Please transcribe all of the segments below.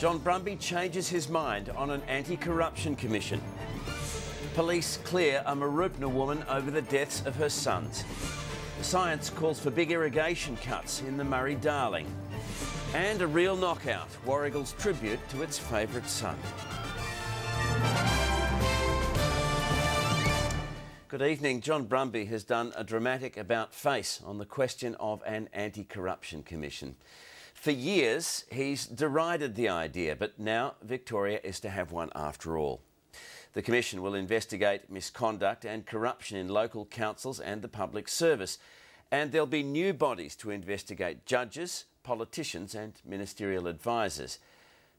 John Brumby changes his mind on an anti-corruption commission. Police clear a Marupna woman over the deaths of her sons. Science calls for big irrigation cuts in the Murray-Darling. And a real knockout, Warrigal's tribute to its favourite son. Good evening. John Brumby has done a dramatic about-face on the question of an anti-corruption commission. For years, he's derided the idea, but now Victoria is to have one after all. The commission will investigate misconduct and corruption in local councils and the public service, and there'll be new bodies to investigate judges, politicians and ministerial advisors.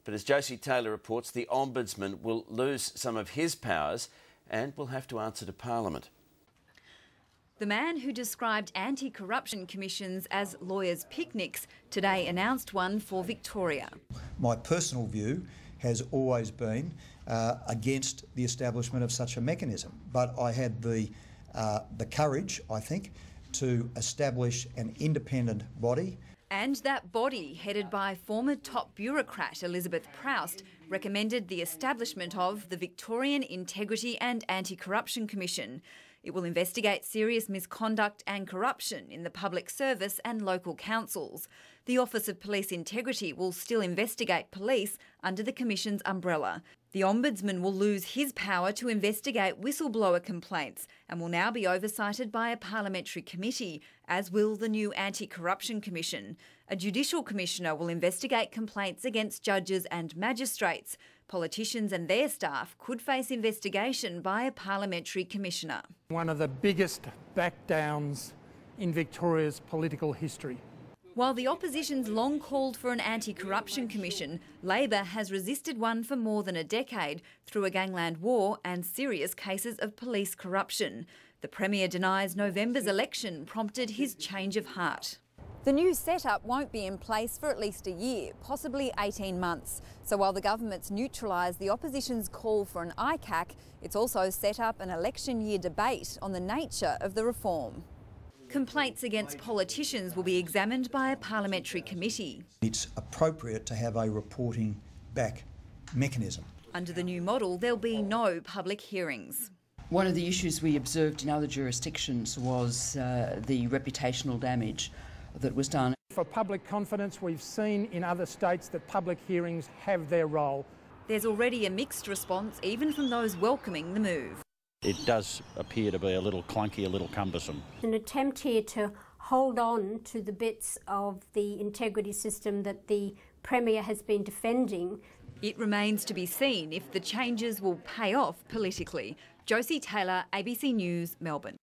But as Josie Taylor reports, the Ombudsman will lose some of his powers and will have to answer to Parliament. The man who described anti-corruption commissions as lawyers' picnics today announced one for Victoria. My personal view has always been against the establishment of such a mechanism, but I had the courage, I think, to establish an independent body. And that body, headed by former top bureaucrat Elizabeth Proust, recommended the establishment of the Victorian Integrity and Anti-Corruption Commission. It will investigate serious misconduct and corruption in the public service and local councils. The Office of Police Integrity will still investigate police under the Commission's umbrella. The Ombudsman will lose his power to investigate whistleblower complaints and will now be oversighted by a parliamentary committee, as will the new Anti-Corruption Commission. A judicial commissioner will investigate complaints against judges and magistrates. Politicians and their staff could face investigation by a parliamentary commissioner. One of the biggest backdowns in Victoria's political history. While the opposition's long called for an anti-corruption commission, Labor has resisted one for more than a decade through a gangland war and serious cases of police corruption. The Premier denies November's election prompted his change of heart. The new setup won't be in place for at least a year, possibly 18 months. So while the government's neutralised the opposition's call for an VIACC, it's also set up an election year debate on the nature of the reform. Complaints against politicians will be examined by a parliamentary committee. It's appropriate to have a reporting back mechanism. Under the new model, there'll be no public hearings. One of the issues we observed in other jurisdictions was the reputational damage that was done. For public confidence, we've seen in other states that public hearings have their role. There's already a mixed response, even from those welcoming the move. It does appear to be a little clunky, a little cumbersome. An attempt here to hold on to the bits of the integrity system that the Premier has been defending. It remains to be seen if the changes will pay off politically. Josie Taylor, ABC News, Melbourne.